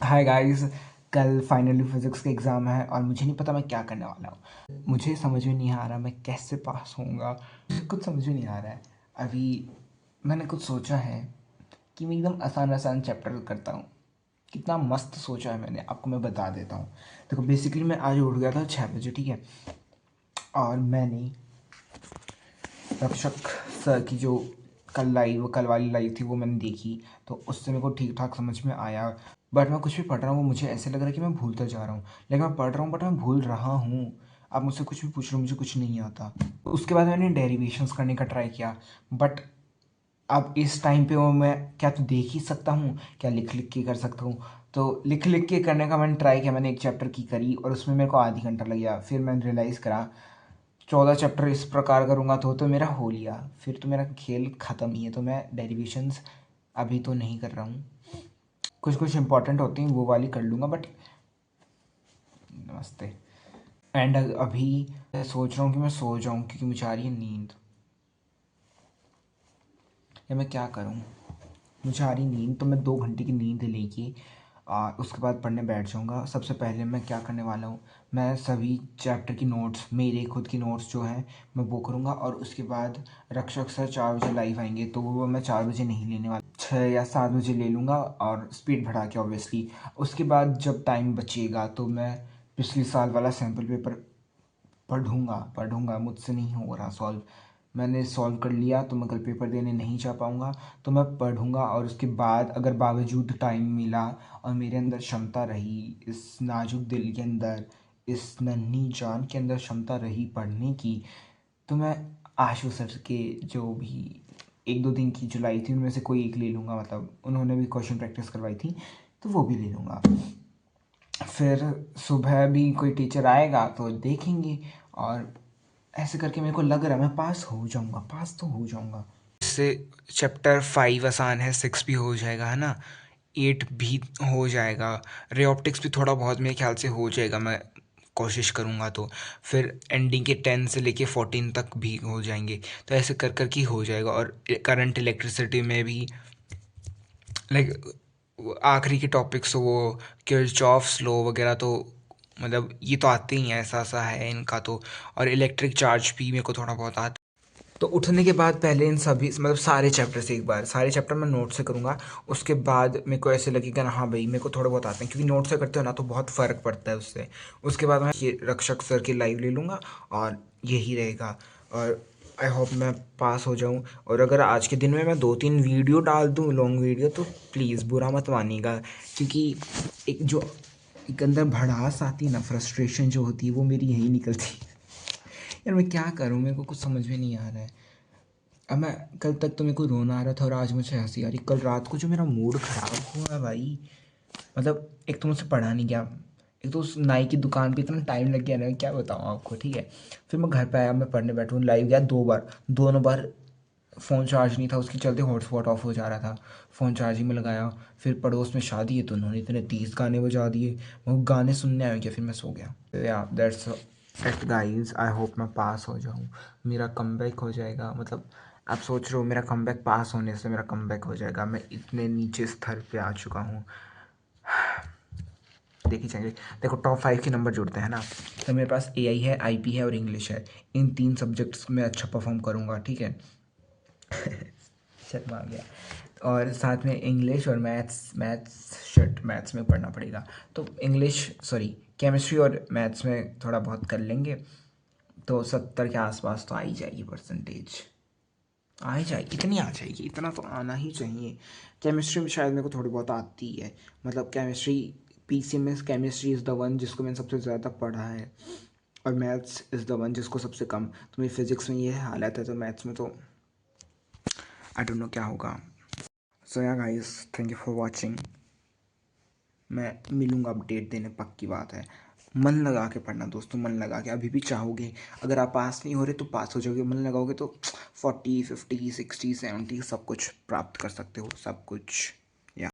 Hi guys. कल finally physics का exam है और मुझे नहीं पता मैं क्या करने वाला हूँ। मुझे समझ में नहीं आ रहा मैं कैसे पास होऊंगा। मुझे कुछ समझ में नहीं आ रहा है। अभी मैंने कुछ सोचा है कि मैं एकदम आसान आसान चैप्टर करता हूँ। कितना मस्त सोचा है मैंने, आपको मैं बता देता हूँ। देखो बेसिकली मैं आज उठ गया था 6 बजे, ठीक है। और मैंने रक्षक सर की जो कल वाली लाइव थी वो मैंने देखी, तो उससे मेरे को ठीक ठाक समझ में आया। बट मैं कुछ भी पढ़ रहा हूँ वो मुझे ऐसे लग रहा है कि मैं भूलता जा रहा हूँ। लेकिन मैं पढ़ रहा हूँ बट मैं भूल रहा हूँ। आप मुझसे कुछ भी पूछ लो, मुझे कुछ नहीं आता। उसके बाद मैंने डेरिवेशंस करने का ट्राई किया, बट अब इस टाइम पे वो मैं क्या तो देख ही सकता हूँ, क्या लिख लिख के कर सकता हूँ। तो लिख लिख के करने का मैंने ट्राई किया, मैंने एक चैप्टर की करी और उसमें मेरे को आधी घंटा लग गया। फिर मैंने रियलाइज़ करा 14 चैप्टर इस प्रकार करूँगा तो मेरा हो लिया, फिर तो मेरा खेल ख़त्म ही है। तो मैं डेरिवेशंस अभी तो नहीं कर रहा हूँ। कुछ कुछ इंपॉर्टेंट होती हैं वो वाली कर लूँगा, बट नमस्ते। एंड अभी मैं सोच रहा हूँ कि मैं सो जाऊँ क्योंकि मुझे आ रही है नींद। या मैं क्या करूँ, मुझे आ रही नींद, तो मैं 2 घंटे की नींद लेके उसके बाद पढ़ने बैठ जाऊँगा। सबसे पहले मैं क्या करने वाला हूँ, मैं सभी चैप्टर की नोट्स, मेरे खुद की नोट्स जो हैं मैं वो करूँगा। और उसके बाद रक्षक सर 4 बजे लाइव आएंगे, तो वो मैं 4 बजे नहीं लेने वाला, 6 या 7 बजे ले लूँगा और स्पीड बढ़ा के ऑब्वियसली। उसके बाद जब टाइम बचेगा तो मैं पिछले साल वाला सैम्पल पेपर पढ़ूँगा पढ़ूँगा मुझसे नहीं हो रहा सॉल्व। मैंने सॉल्व कर लिया तो मैं कल पेपर देने नहीं जा पाऊँगा, तो मैं पढ़ूँगा। और उसके बाद अगर बावजूद टाइम मिला और मेरे अंदर क्षमता रही, इस नाजुक दिल के अंदर, इस नन्ही जान के अंदर क्षमता रही पढ़ने की, तो मैं आशु सर के जो भी 1-2 दिन की जो लाई थी उनमें से कोई एक ले लूँगा। मतलब उन्होंने भी क्वेश्चन प्रैक्टिस करवाई थी, तो वो भी ले लूँगा। फिर सुबह भी कोई टीचर आएगा तो देखेंगे। और ऐसे करके मेरे को लग रहा है मैं पास हो जाऊंगा, पास तो हो जाऊंगा। इससे चैप्टर 5 आसान है, 6 भी हो जाएगा, है ना। 8 भी हो जाएगा। रे ऑप्टिक्स भी थोड़ा बहुत मेरे ख्याल से हो जाएगा, मैं कोशिश करूँगा तो। फिर एंडिंग के 10 से लेके 14 तक भी हो जाएंगे। तो ऐसे कर कर के हो जाएगा। और करंट इलेक्ट्रिसिटी में भी लाइक आखिरी के टॉपिक्स वो किरचॉफ्स लॉ वगैरह, तो मतलब ये तो आते ही हैं, ऐसा ऐसा है इनका तो। और इलेक्ट्रिक चार्ज भी मेरे को थोड़ा बहुत आता। तो उठने के बाद पहले इन सभी मतलब सारे चैप्टर से एक बार सारे चैप्टर मैं नोट से करूँगा। उसके बाद मेरे को ऐसे लगेगा ना हाँ भाई मेरे को थोड़े बहुत आते हैं, क्योंकि नोट से करते हो ना तो बहुत फ़र्क पड़ता है उससे। उसके बाद मैं ये रक्षक सर की लाइव ले लूँगा और यही रहेगा। और आई होप मैं पास हो जाऊँ। और अगर आज के दिन में मैं 2-3 वीडियो डाल दूँ, लॉन्ग वीडियो, तो प्लीज़ बुरा मत मानिएगा, क्योंकि एक जो एक अंदर भड़ास आती है ना, फ्रस्ट्रेशन जो होती है, वो मेरी यही निकलती है। यार मैं क्या करूँ, मेरे को कुछ समझ में नहीं आ रहा है। अब मैं कल तक तो मेरे को रोना आ रहा था और आज मुझे हंसी आ रही। कल रात को जो मेरा मूड ख़राब हुआ भाई, मतलब एक तो मुझसे पढ़ा नहीं गया, एक तो उस नाई की दुकान पे इतना टाइम लग गया ना, क्या बताऊँ आपको, ठीक है। फिर मैं घर पे आया, मैं पढ़ने बैठूँ, लाइव गया 2 बार, दोनों बार फ़ोन चार्ज नहीं था, उसके चलते हॉटस्पॉट ऑफ हो जा रहा था। फ़ोन चार्जिंग में लगाया, फिर पड़ोस में शादी है तो उन्होंने इतने 30 गाने बजा दिए, वो गाने सुनने आए क्या, फिर मैं सो गया। या that's it guys, I hope मैं पास हो जाऊँ, मेरा कमबैक हो जाएगा। मतलब आप सोच रहे हो मेरा कमबैक, पास होने से मेरा कमबैक हो जाएगा। मैं इतने नीचे स्तर पे आ चुका हूँ। देखी जाएंगे। देखो टॉप 5 के नंबर जुड़ते हैं ना, तो मेरे पास एआई है, आईपी है और इंग्लिश है। इन 3 सब्जेक्ट्स में अच्छा परफॉर्म करूँगा, ठीक है। शर्मा आ गया। और साथ में इंग्लिश और मैथ्स, मैथ्स में पढ़ना पड़ेगा। तो इंग्लिश सॉरी केमिस्ट्री और मैथ्स में थोड़ा बहुत कर लेंगे, तो 70 के आसपास तो आ ही जाएगी परसेंटेज। आ ही जाएगी, इतनी आ जाएगी, इतना तो आना ही चाहिए। केमिस्ट्री में शायद मेरे को थोड़ी बहुत आती है, मतलब chemistry, PCMS chemistry is the one जिसको मैंने सबसे ज़्यादा पढ़ा है। और मैथ्स इज़ द वन जिसको सबसे कम। तो मेरी फिज़िक्स में ये हालत है, तो मैथ्स में तो आई डोंट नो क्या होगा। सो या guys, thank you for watching. मैं मिलूँगा अपडेट देने, पक्की बात है। मन लगा के पढ़ना दोस्तों, मन लगा के। अभी भी चाहोगे, अगर आप पास नहीं हो रहे तो पास हो जाओगे, मन लगाओगे तो 40, 50, 60, 70 सब कुछ प्राप्त कर सकते हो, सब कुछ।